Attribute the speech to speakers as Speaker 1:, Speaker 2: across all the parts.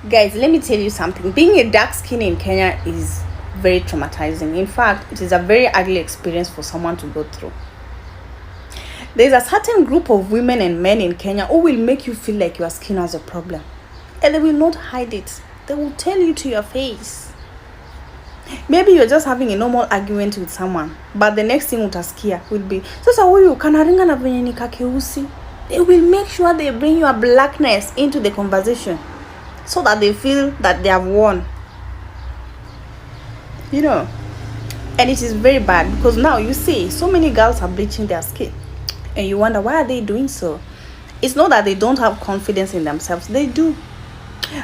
Speaker 1: Guys, let me tell you something. Being a dark skin in Kenya is very traumatizing. In fact, it is a very ugly experience for someone to go through. There's a certain group of women and men in Kenya who will make you feel like your skin has a problem, and they will not hide it. They will tell you to your face. Maybe you're just having a normal argument with someone, but the next thing utasikia will be, sasa huyu kanaringa na venye ni kakeusi. They will make sure they bring your blackness into the conversation so that they feel that they have won. You know, and it is very bad because now you see so many girls are bleaching their skin, and you wonder, why are they doing so? It's not that they don't have confidence in themselves, they do.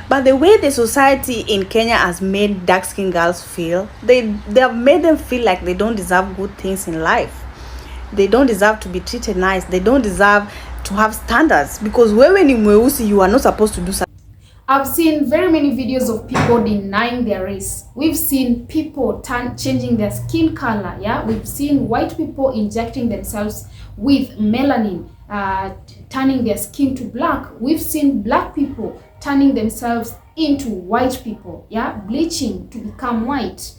Speaker 1: But the way the society in Kenya has made dark-skinned girls feel, they have made them feel like they don't deserve good things in life. They don't deserve to be treated nice. They don't deserve to have standards, because when you mweusi, you are not supposed to do something.
Speaker 2: I've seen very many videos of people denying their race. We've seen people changing their skin color. Yeah, we've seen white people injecting themselves with melanin, turning their skin to black. We've seen black people turning themselves into white people, yeah, bleaching to become white.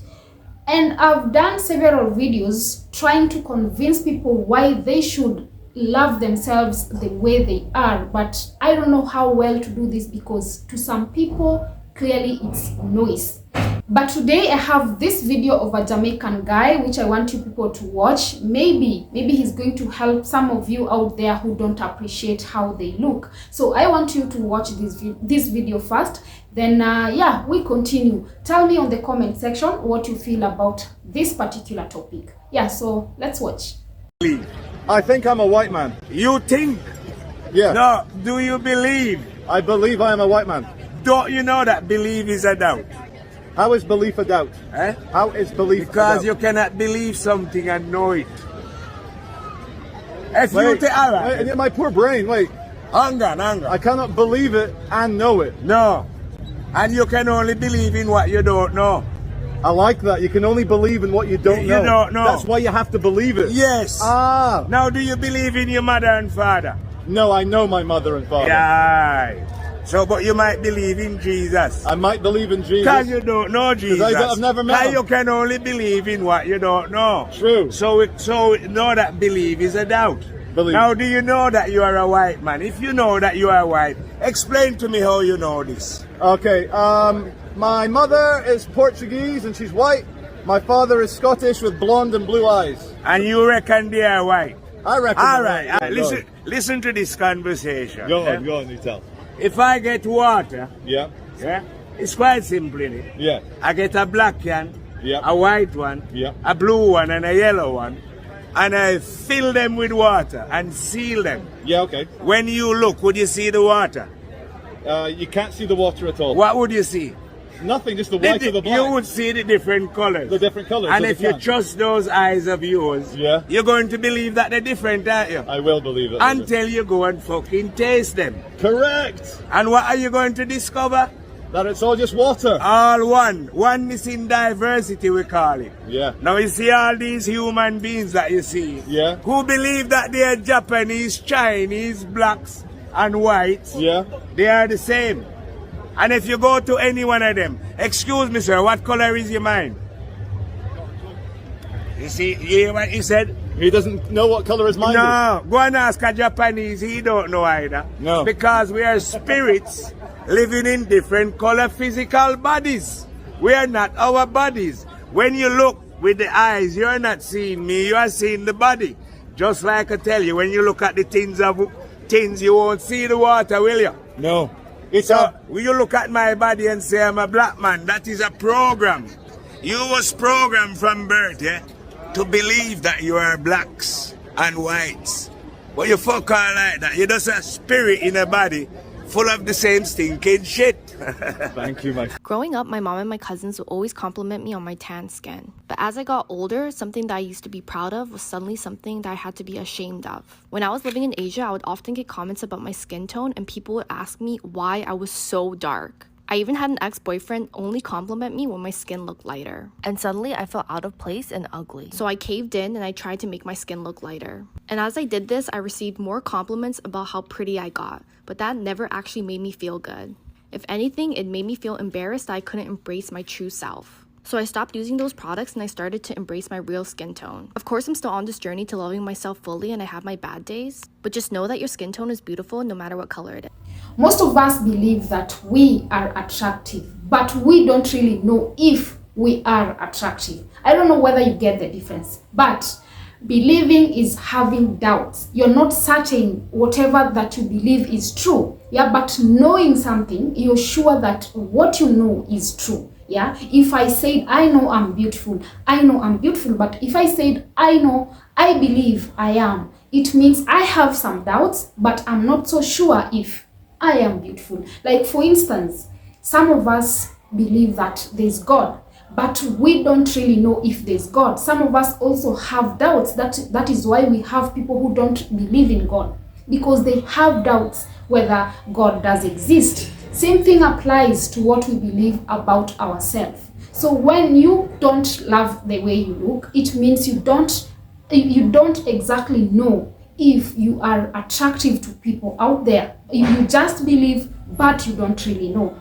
Speaker 2: And I've done several videos trying to convince people why they should love themselves the way they are, but I don't know how well to do this, because to some people clearly it's noise. But today I have this video of a Jamaican guy which I want you people to watch. Maybe he's going to help some of you out there who don't appreciate how they look. So I want you to watch this video first, then yeah, we continue. Tell me on the comment section what you feel about this particular topic. Yeah, so let's watch.
Speaker 3: I think I'm a white man.
Speaker 4: You think?
Speaker 3: Yeah.
Speaker 4: No, do you believe?
Speaker 3: I believe I am a white man.
Speaker 4: Don't you know that belief is a doubt?
Speaker 3: How is belief a doubt?
Speaker 4: Eh?
Speaker 3: How is belief a doubt?
Speaker 4: Because you cannot believe something and know it. If you
Speaker 3: Wait,
Speaker 4: take alright.
Speaker 3: my poor brain, wait.
Speaker 4: Hang on.
Speaker 3: I cannot believe it and know it.
Speaker 4: No. And you can only believe in what you don't know.
Speaker 3: I like that. You can only believe in what you don't know.
Speaker 4: You don't know.
Speaker 3: That's why you have to believe it.
Speaker 4: Yes.
Speaker 3: Ah.
Speaker 4: Now, do you believe in your mother and father?
Speaker 3: No, I know my mother and father.
Speaker 4: Yeah. So, but you might believe in Jesus.
Speaker 3: I might believe in Jesus.
Speaker 4: Because you don't know Jesus.
Speaker 3: I've never met him.
Speaker 4: You can only believe in what you don't know.
Speaker 3: True.
Speaker 4: So know that belief is a doubt.
Speaker 3: Believe.
Speaker 4: Now, do you know that you are a white man? If you know that you are white, explain to me how you know this.
Speaker 3: Okay. My mother is Portuguese and she's white. My father is Scottish with blonde and blue eyes.
Speaker 4: And you reckon they are white?
Speaker 3: I reckon.
Speaker 4: All right.
Speaker 3: Yeah,
Speaker 4: Listen to this conversation.
Speaker 3: Go on, you tell.
Speaker 4: If I get water,
Speaker 3: Yeah.
Speaker 4: it's quite simple, innit?
Speaker 3: Yeah.
Speaker 4: I get a black can,
Speaker 3: Yeah.
Speaker 4: a white one,
Speaker 3: Yeah.
Speaker 4: a blue one, and a yellow one, and I fill them with water and seal them.
Speaker 3: Yeah, okay.
Speaker 4: When you look, would you see the water?
Speaker 3: You can't see the water at all.
Speaker 4: What would you see?
Speaker 3: Nothing, just the white or the black.
Speaker 4: You would see the different colors.
Speaker 3: The different colors.
Speaker 4: And
Speaker 3: of
Speaker 4: if
Speaker 3: the
Speaker 4: you
Speaker 3: can.
Speaker 4: trust those eyes of yours,
Speaker 3: Yeah.
Speaker 4: you're going to believe that they're different, aren't you?
Speaker 3: I will believe it.
Speaker 4: Until you go and fucking taste them.
Speaker 3: Correct.
Speaker 4: And what are you going to discover?
Speaker 3: That it's all just water.
Speaker 4: All one. Oneness in diversity, we call it.
Speaker 3: Yeah.
Speaker 4: Now you see all these human beings that you see,
Speaker 3: Yeah.
Speaker 4: who believe that they are Japanese, Chinese, blacks, and whites.
Speaker 3: Yeah.
Speaker 4: They are the same. And if you go to any one of them, excuse me, sir, what color is your mind? You see, you hear what he said?
Speaker 3: He doesn't know what color his mind is.
Speaker 4: No, go and ask a Japanese, he don't know either.
Speaker 3: No.
Speaker 4: Because we are spirits living in different color physical bodies. We are not our bodies. When you look with the eyes, you're not seeing me, you are seeing the body. Just like I tell you, when you look at the tins, you won't see the water, will you?
Speaker 3: No.
Speaker 4: So, will you look at my body and say I'm a black man? That is a program. You was programmed from birth, yeah, to believe that you are blacks and whites. But you fuck all like that. You're just a spirit in a body full of the same stinking shit.
Speaker 3: Thank you, my.
Speaker 5: Growing up, my mom and my cousins would always compliment me on my tan skin. But as I got older, something that I used to be proud of was suddenly something that I had to be ashamed of. When I was living in Asia, I would often get comments about my skin tone, and people would ask me why I was so dark. I even had an ex-boyfriend only compliment me when my skin looked lighter. And suddenly I felt out of place and ugly. So I caved in and I tried to make my skin look lighter. And as I did this, I received more compliments about how pretty I got, but that never actually made me feel good. If anything, it made me feel embarrassed that I couldn't embrace my true self. So I stopped using those products and I started to embrace my real skin tone. Of course, I'm still on this journey to loving myself fully and I have my bad days, but just know that your skin tone is beautiful no matter what color it is.
Speaker 2: Most of us believe that we are attractive, but we don't really know if we are attractive. I don't know whether you get the difference, but believing is having doubts. You're not certain whatever that you believe is true. Yeah, but knowing something, you're sure that what you know is true. Yeah, if I said I know I'm beautiful, I know I'm beautiful, but if I said I know, I believe I am, it means I have some doubts, but I'm not so sure if I am beautiful. Like for instance, some of us believe that there's God, but we don't really know if there's God. Some of us also have doubts. That is why we have people who don't believe in God, because they have doubts whether God does exist. Same thing applies to what we believe about ourselves. So when you don't love the way you look, it means you don't exactly know if you are attractive to people out there. You just believe, but you don't really know.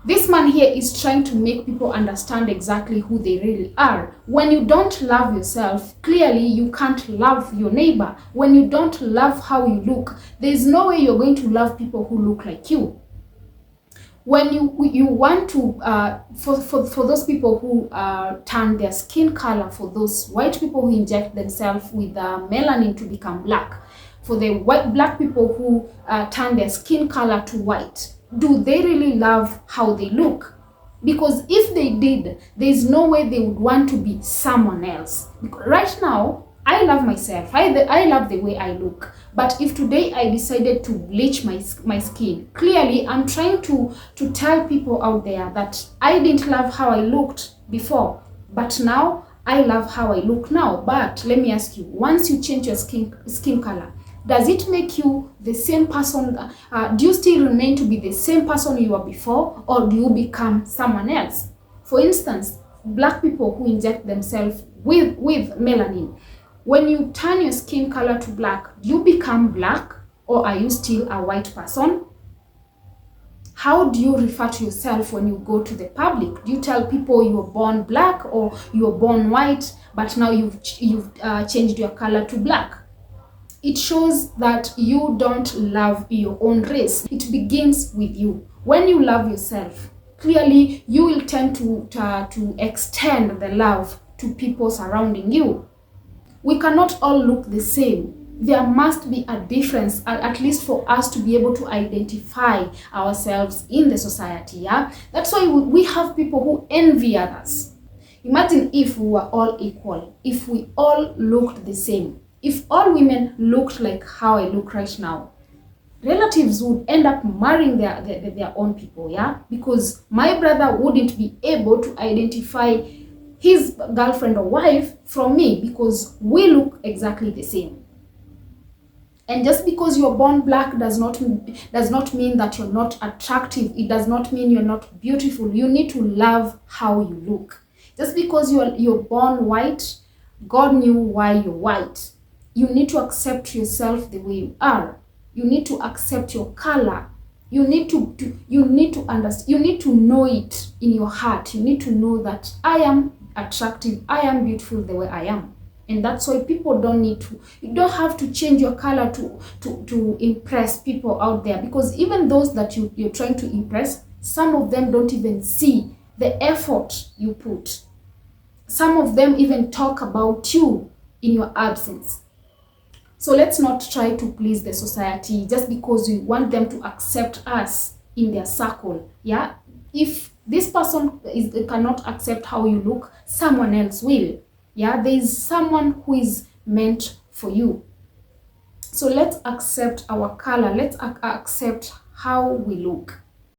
Speaker 2: This man here is trying to make people understand exactly who they really are. When you don't love yourself, clearly you can't love your neighbor. When you don't love how you look, there's no way you're going to love people who look like you. When you want to, for those people who turn their skin color, for those white people who inject themselves with melanin to become black, for the black people who turn their skin color to white, do they really love how they look? Because if they did, there's no way they would want to be someone else. Right now, I love myself. I love the way I look. But if today I decided to bleach my skin, clearly I'm trying to tell people out there that I didn't love how I looked before, but now I love how I look now. But let me ask you, once you change your skin color, does it make you the same person? Do you still remain to be the same person you were before, or do you become someone else? For instance, black people who inject themselves with melanin, when you turn your skin color to black, do you become black, or are you still a white person? How do you refer to yourself when you go to the public? Do you tell people you were born black or you were born white, but now you've changed your color to black? It shows that you don't love your own race. It begins with you. When you love yourself, clearly you will tend to extend the love to people surrounding you. We cannot all look the same. There must be a difference, at least for us to be able to identify ourselves in the society. Yeah, that's why we have people who envy others. Imagine if we were all equal, if we all looked the same. If all women looked like how I look right now, relatives would end up marrying their own people, yeah? Because my brother wouldn't be able to identify his girlfriend or wife from me because we look exactly the same. And just because you're born black does not mean that you're not attractive. It does not mean you're not beautiful. You need to love how you look. Just because you're born white, God knew why you're white. You need to accept yourself the way you are. You need to accept your color. You need to understand. You need to know it in your heart. You need to know that I am attractive. I am beautiful the way I am. And that's why people you don't have to change your color to impress people out there, because even those that you're trying to impress, some of them don't even see the effort you put. Some of them even talk about you in your absence. So let's not try to please the society just because we want them to accept us in their circle. Yeah, if this person cannot accept how you look, someone else will. Yeah, there is someone who is meant for you. So let's accept our color. Let's accept how we look.